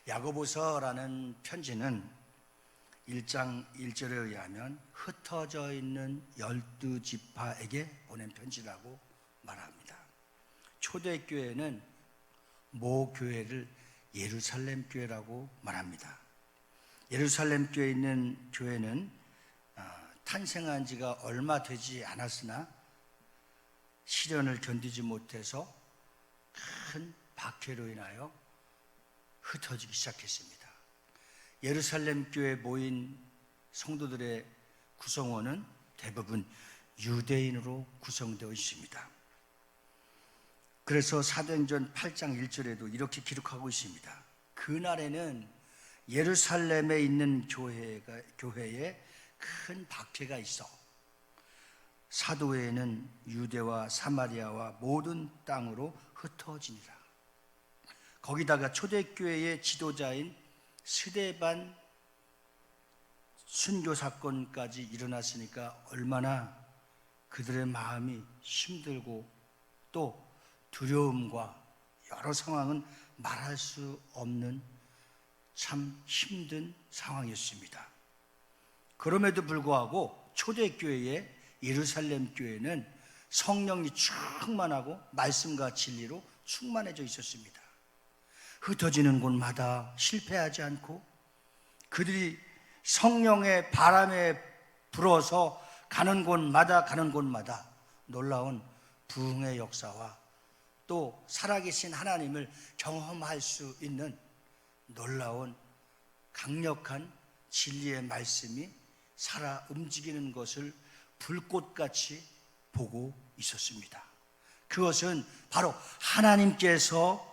야고보서라는 편지는 1장 1절에 의하면 흩어져 있는 12지파에게 보낸 편지라고 말합니다. 초대교회는 모 교회를 예루살렘 교회라고 말합니다. 예루살렘 교회에 있는 교회는 탄생한 지가 얼마 되지 않았으나 시련을 견디지 못해서 큰 박해로 인하여 흩어지기 시작했습니다. 예루살렘 교회에 모인 성도들의 구성원은 대부분 유대인으로 구성되어 있습니다. 그래서 사도행전 8장 1절에도 이렇게 기록하고 있습니다. 그날에는 예루살렘에 있는 교회에 큰 박해가 있어 사도회는 유대와 사마리아와 모든 땅으로 흩어지니라. 거기다가 초대교회의 지도자인 스데반 순교 사건까지 일어났으니까 얼마나 그들의 마음이 힘들고 또 두려움과 여러 상황은 말할 수 없는 참 힘든 상황이었습니다. 그럼에도 불구하고 초대교회의 예루살렘 교회는 성령이 충만하고 말씀과 진리로 충만해져 있었습니다. 흩어지는 곳마다 실패하지 않고 그들이 성령의 바람에 불어서 가는 곳마다 놀라운 부흥의 역사와 또 살아계신 하나님을 경험할 수 있는 놀라운 강력한 진리의 말씀이 살아 움직이는 것을 불꽃같이 보고 있었습니다. 그것은 바로 하나님께서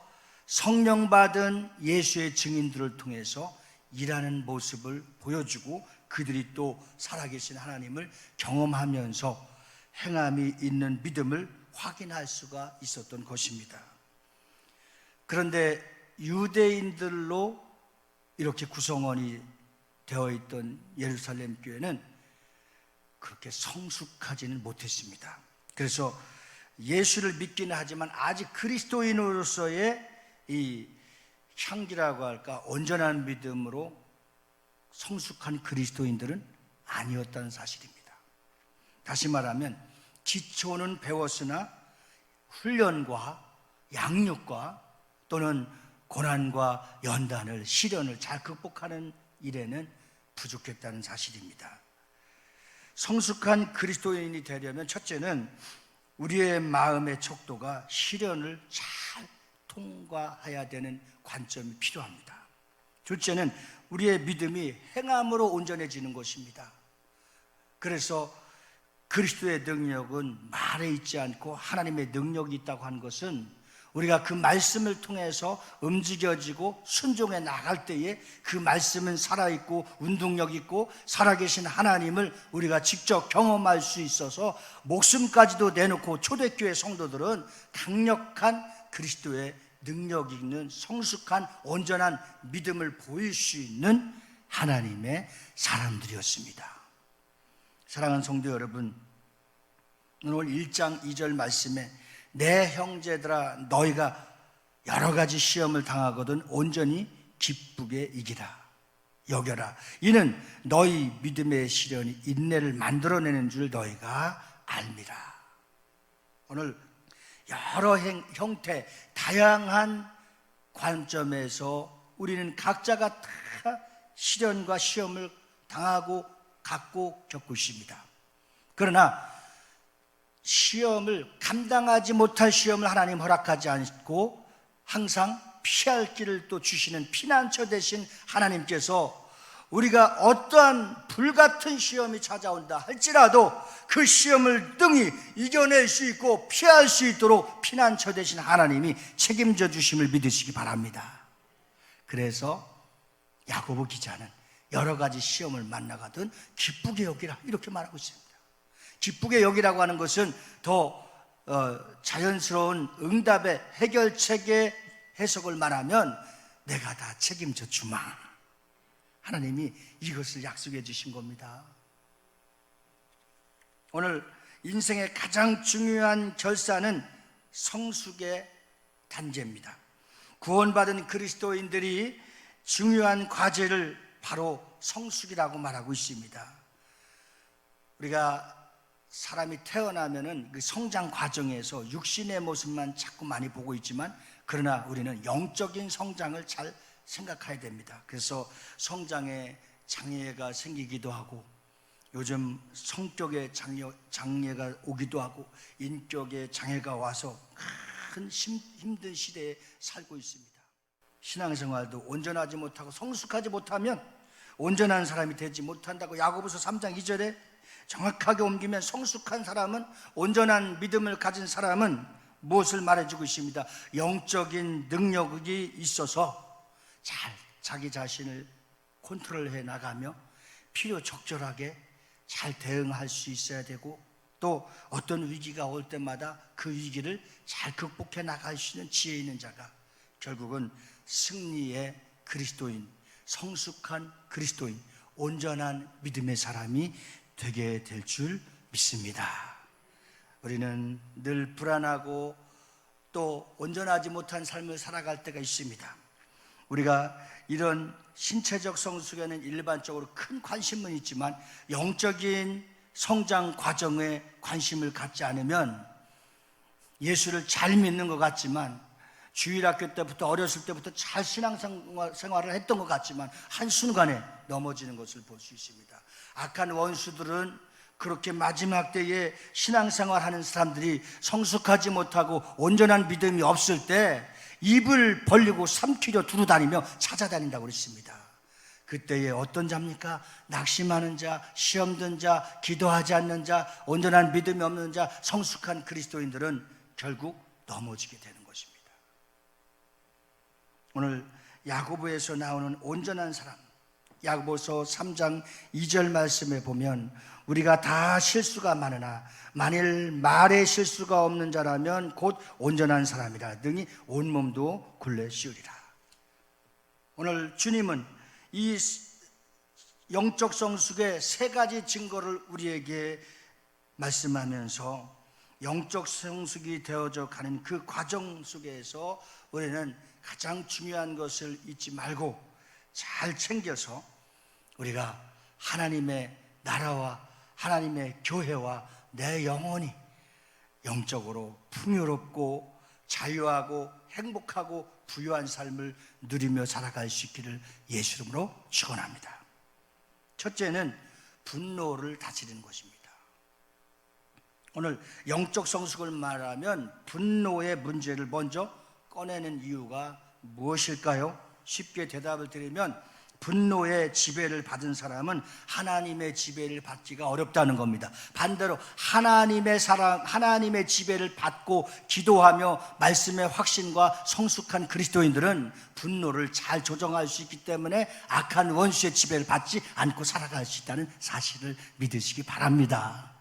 성령 받은 예수의 증인들을 통해서 일하는 모습을 보여주고 그들이 또 살아계신 하나님을 경험하면서 행함이 있는 믿음을 확인할 수가 있었던 것입니다. 그런데 유대인들로 이렇게 구성원이 되어 있던 예루살렘 교회는 그렇게 성숙하지는 못했습니다. 그래서 예수를 믿기는 하지만 아직 그리스도인으로서의 이 향기라고 할까 온전한 믿음으로 성숙한 그리스도인들은 아니었다는 사실입니다. 다시 말하면 기초는 배웠으나 훈련과 양육과 또는 고난과 연단을 시련을 잘 극복하는 일에는 부족했다는 사실입니다. 성숙한 그리스도인이 되려면 첫째는 우리의 마음의 척도가 시련을 잘 통과해야 되는 관점이 필요합니다. 둘째는 우리의 믿음이 행함으로 온전해지는 것입니다. 그래서 그리스도의 능력은 말에 있지 않고 하나님의 능력이 있다고 하는 것은 우리가 그 말씀을 통해서 움직여지고 순종해 나갈 때에 그 말씀은 살아있고 운동력 있고 살아계신 하나님을 우리가 직접 경험할 수 있어서 목숨까지도 내놓고 초대교회 성도들은 강력한 그리스도의 능력 있는 성숙한 온전한 믿음을 보일 수 있는 하나님의 사람들이었습니다. 사랑하는 성도 여러분, 오늘 1장 2절 말씀에 내 형제들아 너희가 여러 가지 시험을 당하거든 온전히 기쁘게 이기라 여겨라. 이는 너희 믿음의 시련이 인내를 만들어내는 줄 너희가 알미라. 오늘 여러 형태 다양한 관점에서 우리는 각자가 다 시련과 시험을 당하고 갖고 겪고 있습니다. 그러나 시험을 감당하지 못할 시험을 하나님 허락하지 않고 항상 피할 길을 또 주시는 피난처 되신 하나님께서 우리가 어떠한 불같은 시험이 찾아온다 할지라도 그 시험을 능히 이겨낼 수 있고 피할 수 있도록 피난처 되신 하나님이 책임져 주심을 믿으시기 바랍니다. 그래서 야고보 기자는 여러 가지 시험을 만나가든 기쁘게 여기라 이렇게 말하고 있습니다. 기쁘게 여기라고 하는 것은 더 자연스러운 응답의 해결책의 해석을 말하면 내가 다 책임져 주마. 하나님이 이것을 약속해 주신 겁니다. 오늘 인생의 가장 중요한 결산은 성숙의 단계입니다. 구원받은 그리스도인들이 중요한 과제를 바로 성숙이라고 말하고 있습니다. 우리가 사람이 태어나면은 그 성장 과정에서 육신의 모습만 자꾸 많이 보고 있지만, 그러나 우리는 영적인 성장을 잘 생각해야 됩니다. 그래서 성장에 장애가 생기기도 하고, 요즘 성격에 장애가 오기도 하고, 인격에 장애가 와서 큰 힘든 시대에 살고 있습니다. 신앙생활도 온전하지 못하고 성숙하지 못하면 온전한 사람이 되지 못한다고 야고보서 3장 2절에 정확하게 옮기면, 성숙한 사람은, 온전한 믿음을 가진 사람은 무엇을 말해주고 있습니다. 영적인 능력이 있어서 잘 자기 자신을 컨트롤해 나가며 필요 적절하게 잘 대응할 수 있어야 되고, 또 어떤 위기가 올 때마다 그 위기를 잘 극복해 나갈 수 있는 지혜 있는 자가 결국은 승리의 그리스도인, 성숙한 그리스도인, 온전한 믿음의 사람이 되게 될 줄 믿습니다. 우리는 늘 불안하고 또 온전하지 못한 삶을 살아갈 때가 있습니다. 우리가 이런 신체적 성숙에는 일반적으로 큰 관심은 있지만, 영적인 성장 과정에 관심을 갖지 않으면 예수를 잘 믿는 것 같지만, 주일학교 때부터, 어렸을 때부터 잘 신앙생활을 했던 것 같지만 한순간에 넘어지는 것을 볼 수 있습니다. 악한 원수들은 그렇게 마지막 때에 신앙생활하는 사람들이 성숙하지 못하고 온전한 믿음이 없을 때 입을 벌리고 삼키려 두루다니며 찾아다닌다고 그랬습니다. 그때에 어떤 자입니까? 낙심하는 자, 시험 든 자, 기도하지 않는 자, 온전한 믿음이 없는 자, 성숙한 그리스도인들은 결국 넘어지게 되는 것입니다. 오늘 야고보에서 나오는 온전한 사람, 야고보서 3장 2절 말씀에 보면, 우리가 다 실수가 많으나 만일 말에 실수가 없는 자라면 곧 온전한 사람이라 능히 온몸도 굴레 씌우리라. 오늘 주님은 이 영적 성숙의 세 가지 증거를 우리에게 말씀하면서, 영적 성숙이 되어져 가는 그 과정 속에서 우리는 가장 중요한 것을 잊지 말고 잘 챙겨서 우리가 하나님의 나라와 하나님의 교회와 내 영혼이 영적으로 풍요롭고 자유하고 행복하고 부유한 삶을 누리며 살아갈 수 있기를 예수 이름으로 축원합니다. 첫째는 분노를 다스리는 것입니다. 오늘 영적 성숙을 말하면 분노의 문제를 먼저 꺼내는 이유가 무엇일까요? 쉽게 대답을 드리면, 분노의 지배를 받은 사람은 하나님의 지배를 받기가 어렵다는 겁니다. 반대로 하나님의 사랑, 하나님의 지배를 받고 기도하며 말씀의 확신과 성숙한 그리스도인들은 분노를 잘 조정할 수 있기 때문에 악한 원수의 지배를 받지 않고 살아갈 수 있다는 사실을 믿으시기 바랍니다.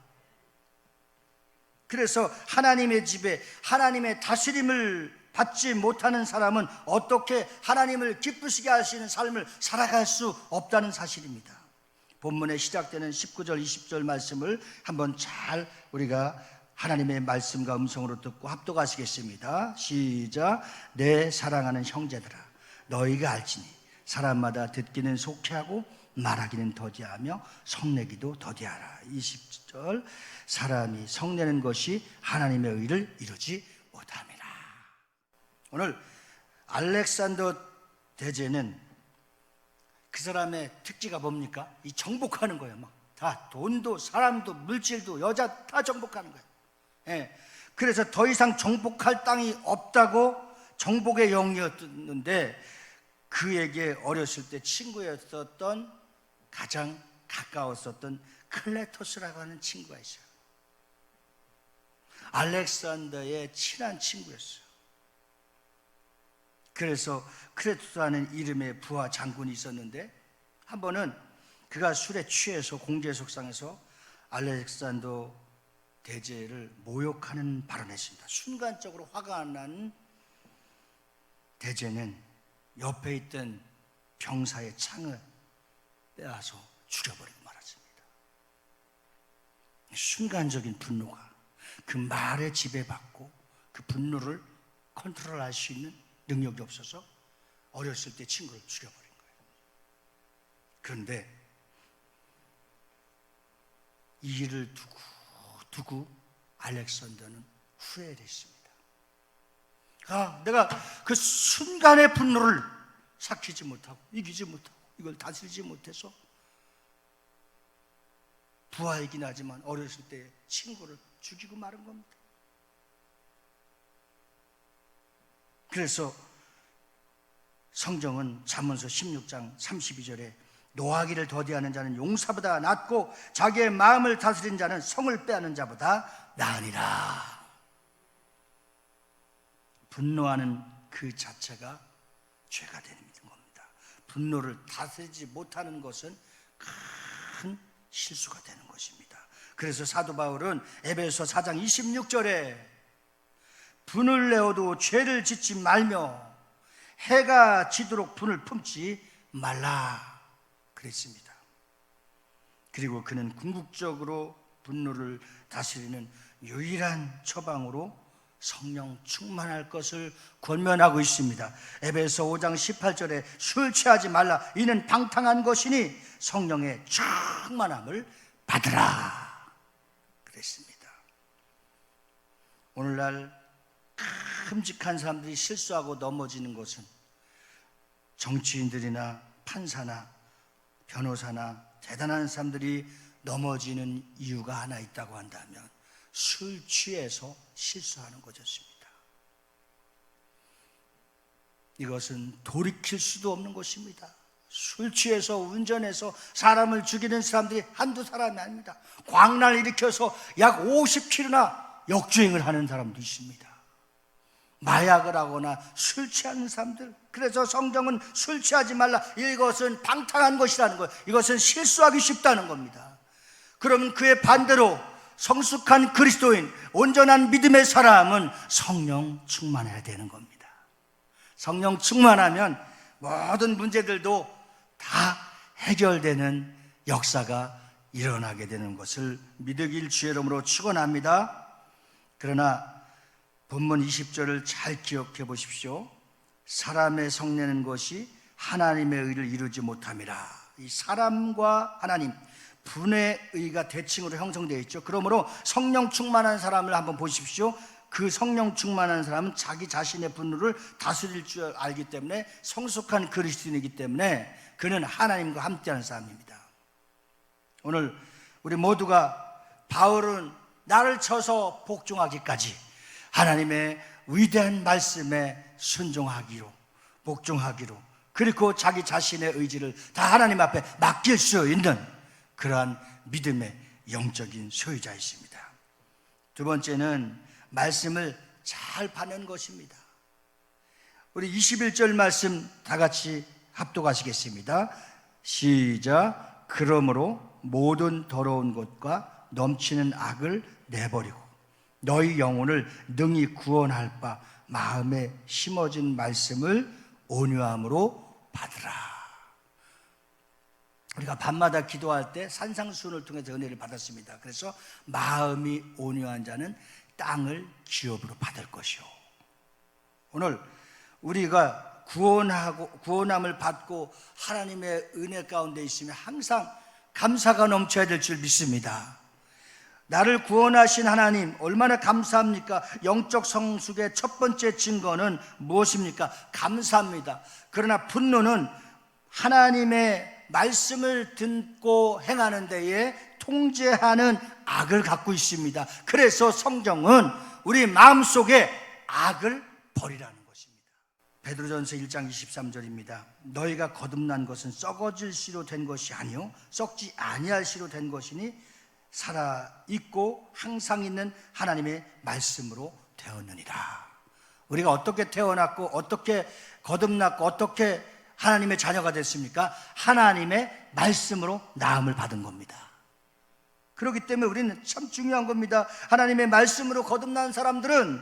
그래서 하나님의 지배, 하나님의 다스림을 받지 못하는 사람은 어떻게 하나님을 기쁘시게 할 수 있는 삶을 살아갈 수 없다는 사실입니다. 본문에 시작되는 19절 20절 말씀을 한번 잘 우리가 하나님의 말씀과 음성으로 듣고 합독하시겠습니다. 시작. 내 사랑하는 형제들아, 너희가 알지니 사람마다 듣기는 속히하고 말하기는 더디하며 성내기도 더디하라. 20절. 사람이 성내는 것이 하나님의 의를 이루지 못함이라. 오늘 알렉산더 대제는 그 사람의 특기가 뭡니까? 이 정복하는 거예요. 막 다 돈도 사람도 물질도 여자 다 정복하는 거예요. 예. 그래서 더 이상 정복할 땅이 없다고 정복의 영이었는데, 그에게 어렸을 때 친구였었던, 가장 가까웠었던 클레토스라고 하는 친구가 있어요. 알렉산더의 친한 친구였어요. 그래서 클레토스라는 이름의 부하 장군이 있었는데, 한 번은 그가 술에 취해서 공개석상에서 알렉산더 대제를 모욕하는 발언을 했습니다. 순간적으로 화가 난 대제는 옆에 있던 병사의 창을 빼앗아 죽여버리고 말았습니다. 순간적인 분노가 그 말에 지배받고 그 분노를 컨트롤할 수 있는 능력이 없어서 어렸을 때 친구를 죽여버린 거예요. 그런데 이 일을 두고 알렉산더는 후회를 했습니다. 내가 그 순간의 분노를 삭히지 못하고 이기지 못하고 이걸 다스리지 못해서 부하이긴 하지만 어렸을 때 친구를 죽이고 마른 겁니다. 그래서 성경은 잠언서 16장 32절에 노하기를 더디하는 자는 용사보다 낫고 자기의 마음을 다스린 자는 성을 빼앗는 자보다 나으니라. 분노하는 그 자체가 죄가 되는 겁니다. 분노를 다스리지 못하는 것은 큰 실수가 되는 것입니다. 그래서 사도 바울은 에베소 4장 26절에 분을 내어도 죄를 짓지 말며 해가 지도록 분을 품지 말라 그랬습니다. 그리고 그는 궁극적으로 분노를 다스리는 유일한 처방으로 성령 충만할 것을 권면하고 있습니다. 에베소 5장 18절에 술 취하지 말라 이는 방탕한 것이니 성령의 충만함을 받으라 그랬습니다. 오늘날 끔찍한 사람들이 실수하고 넘어지는 것은 정치인들이나 판사나 변호사나 대단한 사람들이 넘어지는 이유가 하나 있다고 한다면 술 취해서 실수하는 것이었습니다. 이것은 돌이킬 수도 없는 것입니다. 술 취해서 운전해서 사람을 죽이는 사람들이 한두 사람이 아닙니다. 광란을 일으켜서 약 50km나 역주행을 하는 사람도 있습니다. 마약을 하거나 술 취하는 사람들. 그래서 성경은 술 취하지 말라. 이것은 방탕한 것이라는 거예요. 이것은 실수하기 쉽다는 겁니다. 그러면 그의 반대로 성숙한 그리스도인, 온전한 믿음의 사람은 성령 충만해야 되는 겁니다. 성령 충만하면 모든 문제들도 다 해결되는 역사가 일어나게 되는 것을 믿으길 주의 이름으로 축원합니다. 그러나 본문 20절을 잘 기억해 보십시오. 사람의 성내는 것이 하나님의 의를 이루지 못함이라. 이 사람과 하나님, 분의 의가 대칭으로 형성되어 있죠. 그러므로 성령 충만한 사람을 한번 보십시오. 그 성령 충만한 사람은 자기 자신의 분노를 다스릴 줄 알기 때문에 성숙한 그리스도인이기 때문에 그는 하나님과 함께하는 사람입니다. 오늘 우리 모두가 바울은 나를 쳐서 복종하기까지 하나님의 위대한 말씀에 순종하기로, 복종하기로, 그리고 자기 자신의 의지를 다 하나님 앞에 맡길 수 있는 그러한 믿음의 영적인 소유자이십니다. 두 번째는 말씀을 잘 받는 것입니다. 우리 21절 말씀 다 같이 합독하시겠습니다. 시작. 그러므로 모든 더러운 것과 넘치는 악을 내버리고 너희 영혼을 능히 구원할 바 마음에 심어진 말씀을 온유함으로 받으라. 우리가 밤마다 기도할 때 산상수훈을 통해서 은혜를 받았습니다. 그래서 마음이 온유한 자는 땅을 기업으로 받을 것이요. 오늘 우리가 구원함을 받고 하나님의 은혜 가운데 있으면 항상 감사가 넘쳐야 될 줄 믿습니다. 나를 구원하신 하나님 얼마나 감사합니까? 영적 성숙의 첫 번째 증거는 무엇입니까? 감사합니다. 그러나 분노는 하나님의 말씀을 듣고 행하는 데에 통제하는 악을 갖고 있습니다. 그래서 성경은 우리 마음속에 악을 버리라는 것입니다. 베드로전서 1장 23절입니다. 너희가 거듭난 것은 썩어질 씨로 된 것이 아니요 썩지 아니할 씨로 된 것이니 살아있고 항상 있는 하나님의 말씀으로 되었느니라. 우리가 어떻게 태어났고 어떻게 거듭났고 어떻게 하나님의 자녀가 됐습니까? 하나님의 말씀으로 나음을 받은 겁니다. 그렇기 때문에 우리는 참 중요한 겁니다. 하나님의 말씀으로 거듭난 사람들은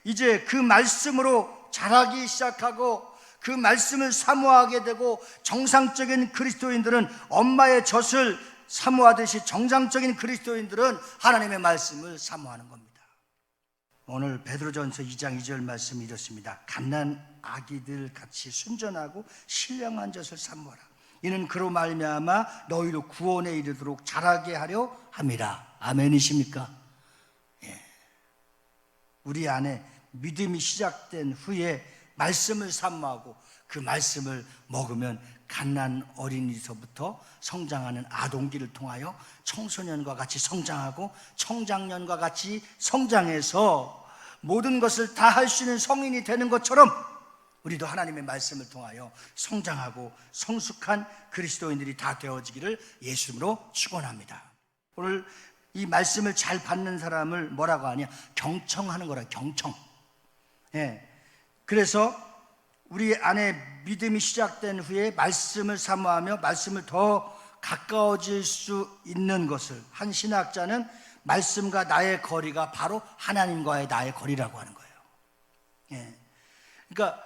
이제 그 말씀으로 자라기 시작하고 그 말씀을 사모하게 되고, 정상적인 그리스도인들은 엄마의 젖을 사모하듯이 정상적인 그리스도인들은 하나님의 말씀을 사모하는 겁니다. 오늘 베드로전서 2장 2절 말씀이 이렇습니다. 갓난 아기들 같이 순전하고 신령한 젖을 사모하라. 이는 그로 말미암아 너희로 구원에 이르도록 자라게 하려 함이라. 아멘이십니까? 예. 우리 안에 믿음이 시작된 후에 말씀을 사모하고 그 말씀을 먹으면 갓난 어린이서부터 성장하는 아동기를 통하여 청소년과 같이 성장하고 청장년과 같이 성장해서 모든 것을 다 할 수 있는 성인이 되는 것처럼 우리도 하나님의 말씀을 통하여 성장하고 성숙한 그리스도인들이 다 되어지기를 예수님으로 축원합니다. 오늘 이 말씀을 잘 받는 사람을 뭐라고 하냐? 경청하는 거라. 경청. 예. 그래서 우리 안에 믿음이 시작된 후에 말씀을 사모하며 말씀을 더 가까워질 수 있는 것을, 한 신학자는 말씀과 나의 거리가 바로 하나님과의 나의 거리라고 하는 거예요. 예. 그러니까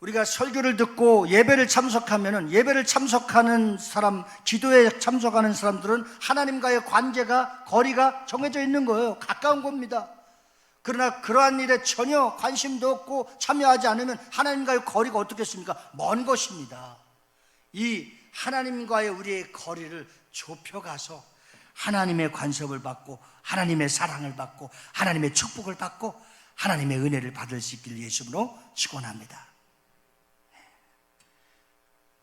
우리가 설교를 듣고 예배를 참석하면은, 예배를 참석하는 사람, 기도에 참석하는 사람들은 하나님과의 관계가, 거리가 정해져 있는 거예요. 가까운 겁니다. 그러나 그러한 일에 전혀 관심도 없고 참여하지 않으면 하나님과의 거리가 어떻겠습니까? 먼 것입니다. 이 하나님과의 우리의 거리를 좁혀가서 하나님의 간섭을 받고 하나님의 사랑을 받고 하나님의 축복을 받고 하나님의 은혜를 받을 수 있기를 예수님으로 축원합니다.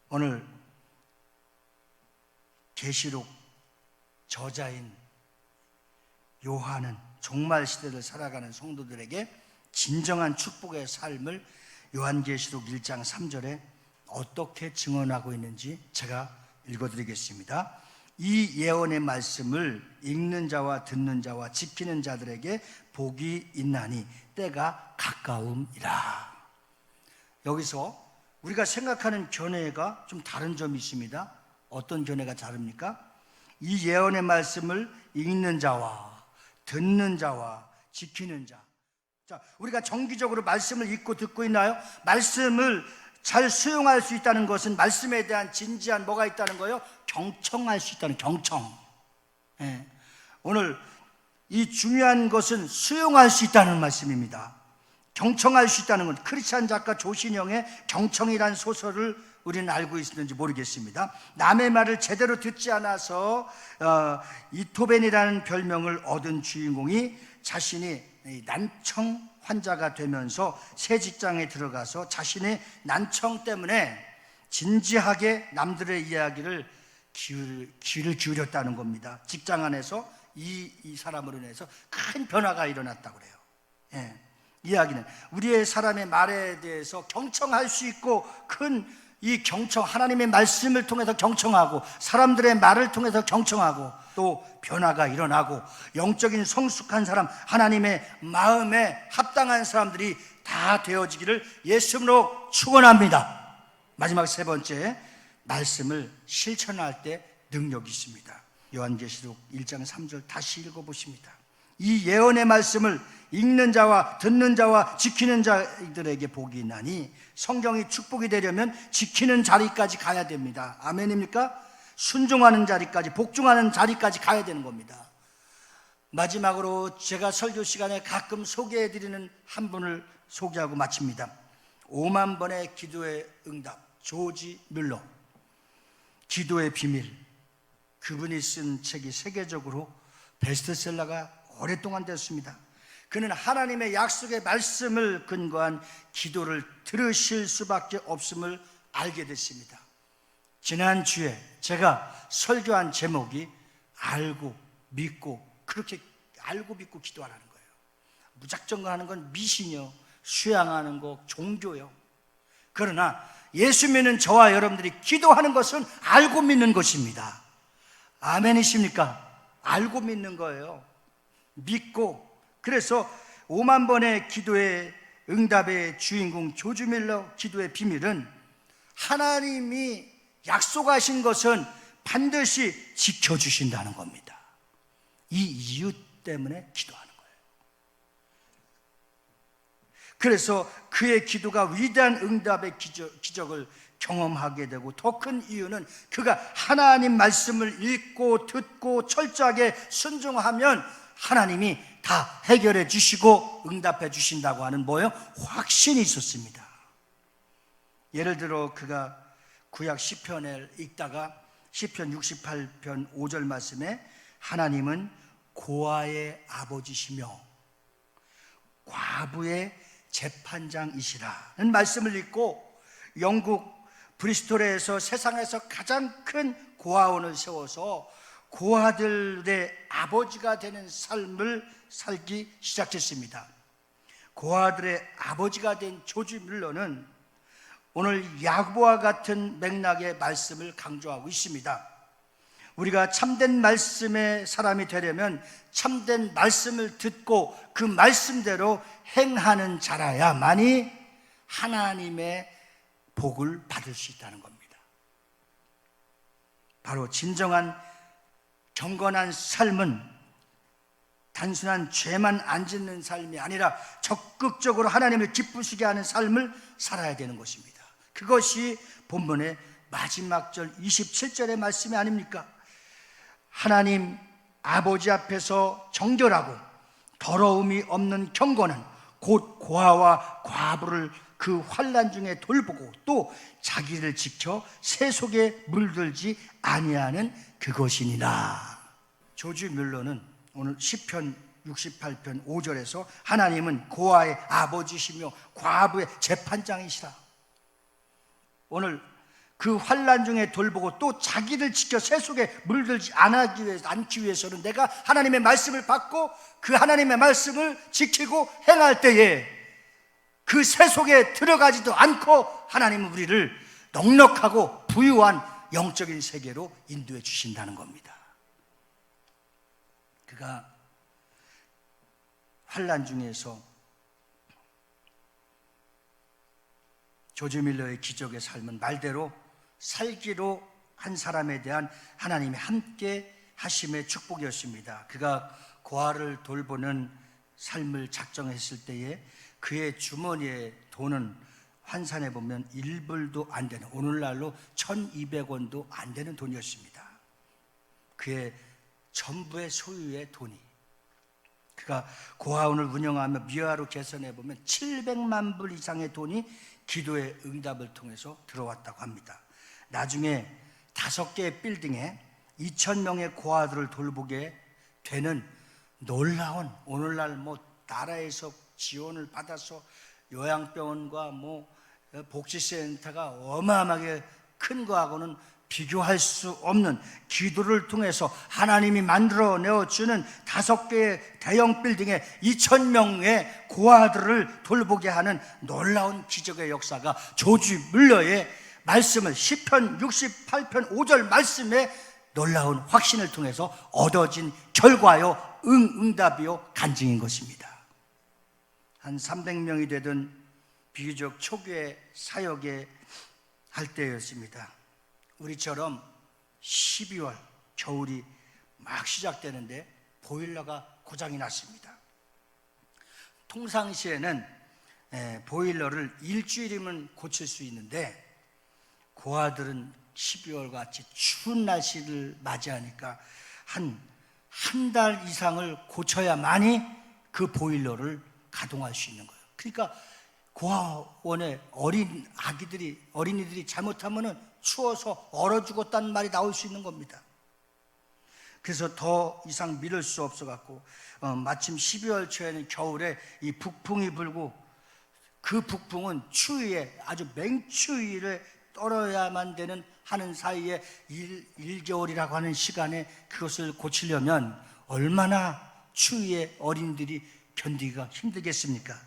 오늘 계시록 저자인 요한은 종말 시대를 살아가는 성도들에게 진정한 축복의 삶을 요한계시록 1장 3절에 어떻게 증언하고 있는지 제가 읽어드리겠습니다. 이 예언의 말씀을 읽는 자와 듣는 자와 지키는 자들에게 복이 있나니 때가 가까움이라. 여기서 우리가 생각하는 견해가 좀 다른 점이 있습니다. 어떤 견해가 다릅니까? 이 예언의 말씀을 읽는 자와 듣는 자와 지키는 자. 자, 우리가 정기적으로 말씀을 읽고 듣고 있나요? 말씀을 잘 수용할 수 있다는 것은 말씀에 대한 진지한 뭐가 있다는 거예요? 경청할 수 있다는 경청. 예. 오늘 이 중요한 것은 수용할 수 있다는 말씀입니다. 경청할 수 있다는 건, 크리스찬 작가 조신영의 경청이라는 소설을 우리는 알고 있는지 모르겠습니다. 남의 말을 제대로 듣지 않아서 이토벤이라는 별명을 얻은 주인공이 자신이 난청 환자가 되면서 새 직장에 들어가서 자신의 난청 때문에 진지하게 남들의 이야기를 귀를 기울였다는 겁니다. 직장 안에서 이 사람으로 인해서 큰 변화가 일어났다고 그래요. 예. 이야기는 우리의 사람의 말에 대해서 경청할 수 있고, 큰 이 경청, 하나님의 말씀을 통해서 경청하고 사람들의 말을 통해서 경청하고 또 변화가 일어나고 영적인 성숙한 사람, 하나님의 마음에 합당한 사람들이 다 되어지기를 예수님으로 축원합니다. 마지막 세 번째, 말씀을 실천할 때 능력이 있습니다. 요한계시록 1장 3절 다시 읽어보십니다. 이 예언의 말씀을 읽는 자와 듣는 자와 지키는 자들에게 복이 있나니, 성경이 축복이 되려면 지키는 자리까지 가야 됩니다. 아멘입니까? 순종하는 자리까지, 복종하는 자리까지 가야 되는 겁니다. 마지막으로 제가 설교 시간에 가끔 소개해드리는 한 분을 소개하고 마칩니다. 5만 번의 기도의 응답, 조지 뮬러. 기도의 비밀. 그분이 쓴 책이 세계적으로 베스트셀러가 오랫동안 됐습니다. 그는 하나님의 약속의 말씀을 근거한 기도를 들으실 수밖에 없음을 알게 됐습니다. 지난주에 제가 설교한 제목이 알고 믿고, 그렇게 알고 믿고 기도하라는 거예요. 무작정 하는 건 미신이요, 수양하는 거 종교요. 그러나 예수 믿는 저와 여러분들이 기도하는 것은 알고 믿는 것입니다. 아멘이십니까? 알고 믿는 거예요. 믿고. 그래서 5만 번의 기도의 응답의 주인공 조지 밀러 기도의 비밀은, 하나님이 약속하신 것은 반드시 지켜주신다는 겁니다. 이 이유 때문에 기도하는 거예요. 그래서 그의 기도가 위대한 응답의 기적을 경험하게 되고, 더 큰 이유는 그가 하나님 말씀을 읽고 듣고 철저하게 순종하면 하나님이 다 해결해 주시고 응답해 주신다고 하는 뭐예요? 확신이 있었습니다. 예를 들어 그가 구약 시편을 읽다가 시편 68편 5절 말씀에 하나님은 고아의 아버지시며 과부의 재판장이시라는 말씀을 읽고 영국 브리스톨에서 세상에서 가장 큰 고아원을 세워서 고아들의 아버지가 되는 삶을 살기 시작했습니다. 고아들의 아버지가 된 조지 뮬러는 오늘 야고보와 같은 맥락의 말씀을 강조하고 있습니다. 우리가 참된 말씀의 사람이 되려면 참된 말씀을 듣고 그 말씀대로 행하는 자라야만이 하나님의 복을 받을 수 있다는 겁니다. 바로 진정한 경건한 삶은 단순한 죄만 안 짓는 삶이 아니라 적극적으로 하나님을 기쁘시게 하는 삶을 살아야 되는 것입니다. 그것이 본문의 마지막 절 27절의 말씀이 아닙니까? 하나님 아버지 앞에서 정결하고 더러움이 없는 경건은 곧 고아와 과부를 그 환난 중에 돌보고 또 자기를 지켜 새 속에 물들지 아니하는 그것이니라. 조지 뮬러는 오늘 시편 68편 5절에서 하나님은 고아의 아버지시며 과부의 재판장이시라. 오늘 그 환난 중에 돌보고 또 자기를 지켜 새 속에 물들지 않기 위해서는 내가 하나님의 말씀을 받고 그 하나님의 말씀을 지키고 행할 때에 그 새 속에 들어가지도 않고 하나님은 우리를 넉넉하고 부유한 영적인 세계로 인도해 주신다는 겁니다. 그가 환난 중에서 조지 밀러의 기적의 삶은 말대로 살기로 한 사람에 대한 하나님의 함께 하심의 축복이었습니다. 그가 고아를 돌보는 삶을 작정했을 때에 그의 주머니에 돈은 환산해 보면 1불도 안 되는, 오늘날로 1200원도 안 되는 돈이었습니다. 그의 전부의 소유의 돈이, 그가 고아원을 운영하며 미화로 계산해 보면 700만 불 이상의 돈이 기도의 응답을 통해서 들어왔다고 합니다. 나중에 5개의 빌딩에 2000명의 고아들을 돌보게 되는 놀라운, 오늘날 나라에서 지원을 받아서 요양병원과 복지센터가 어마어마하게 큰 거하고는 비교할 수 없는 기도를 통해서 하나님이 만들어내어주는 5개의 대형 빌딩에 2000명의 고아들을 돌보게 하는 놀라운 기적의 역사가 조지 뮬러의 말씀을 시편 68편 5절 말씀에 놀라운 확신을 통해서 얻어진 결과요, 응답이요, 간증인 것입니다. 한 300명이 되던 비교적 초기의 사역에 할 때였습니다. 우리처럼 12월 겨울이 막 시작되는데 보일러가 고장이 났습니다. 통상시에는 보일러를 일주일이면 고칠 수 있는데 고아들은 12월 같이 추운 날씨를 맞이하니까 한 달 이상을 고쳐야만이 그 보일러를 가동할 수 있는 거예요. 그러니까 고아원에 어린이들이 잘못하면은 추워서 얼어 죽었다는 말이 나올 수 있는 겁니다. 그래서 더 이상 미룰 수 없어갖고 마침 12월 초에는 겨울에 이 북풍이 불고 그 북풍은 추위에 아주 맹추위를 떨어야만 되는 하는 사이에 1개월이라고 하는 시간에 그것을 고치려면 얼마나 추위에 어린이들이 견디기가 힘들겠습니까?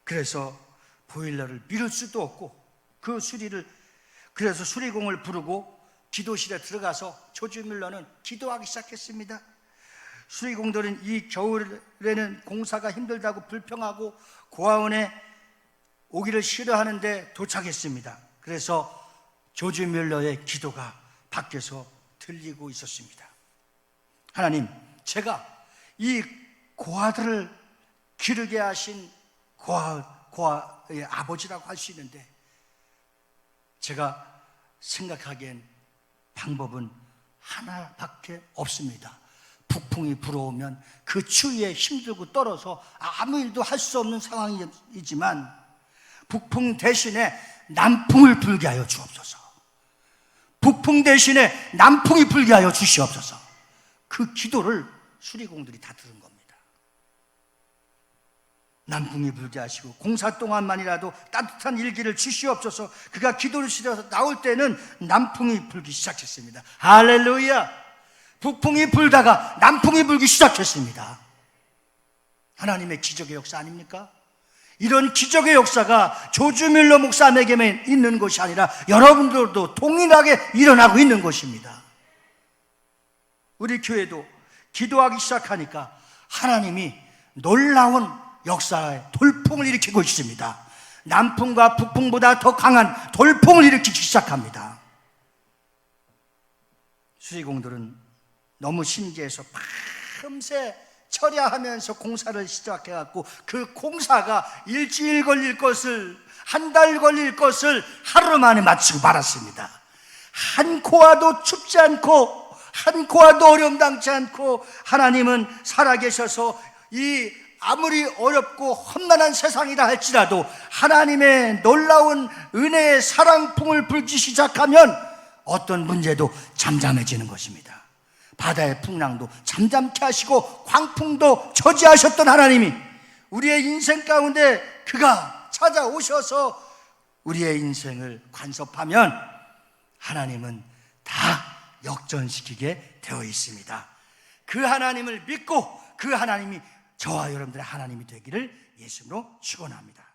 그래서 보일러를 미룰 수도 없고 그래서 수리공을 부르고 기도실에 들어가서 조지 뮬러는 기도하기 시작했습니다. 수리공들은 이 겨울에는 공사가 힘들다고 불평하고 고아원에 오기를 싫어하는데 도착했습니다. 그래서 조지 뮬러의 기도가 밖에서 들리고 있었습니다. 하나님, 제가 이 고아들을 기르게 하신 고아의 아버지라고 할 수 있는데 제가 생각하기엔 방법은 하나밖에 없습니다. 북풍이 불어오면 그 추위에 힘들고 떨어서 아무 일도 할 수 없는 상황이지만 북풍 대신에 남풍을 불게 하여 주옵소서. 북풍 대신에 남풍이 불게 하여 주시옵소서. 그 기도를 수리공들이 다 들은 겁니다. 남풍이 불게 하시고 공사 동안만이라도 따뜻한 일기를 주시옵소서. 그가 기도를 실어서 나올 때는 남풍이 불기 시작했습니다. 할렐루야. 북풍이 불다가 남풍이 불기 시작했습니다. 하나님의 기적의 역사 아닙니까? 이런 기적의 역사가 조지 뮬러 목사님에게만 있는 것이 아니라 여러분들도 동일하게 일어나고 있는 것입니다. 우리 교회도 기도하기 시작하니까 하나님이 놀라운 역사의 돌풍을 일으키고 있습니다. 남풍과 북풍보다 더 강한 돌풍을 일으키기 시작합니다. 수리공들은 너무 신기해서 밤새 철야하면서 공사를 시작해갖고 그 공사가 일주일 걸릴 것을, 한 달 걸릴 것을 하루 만에 마치고 말았습니다. 한 코와도 춥지 않고 한 코와도 어려움 당치 않고 하나님은 살아계셔서 이 아무리 어렵고 험난한 세상이라 할지라도 하나님의 놀라운 은혜의 사랑풍을 불기 시작하면 어떤 문제도 잠잠해지는 것입니다. 바다의 풍랑도 잠잠케 하시고 광풍도 저지하셨던 하나님이 우리의 인생 가운데 그가 찾아오셔서 우리의 인생을 간섭하면 하나님은 다 역전시키게 되어 있습니다. 그 하나님을 믿고 그 하나님이 저와 여러분들의 하나님이 되기를 예수님으로 축원합니다.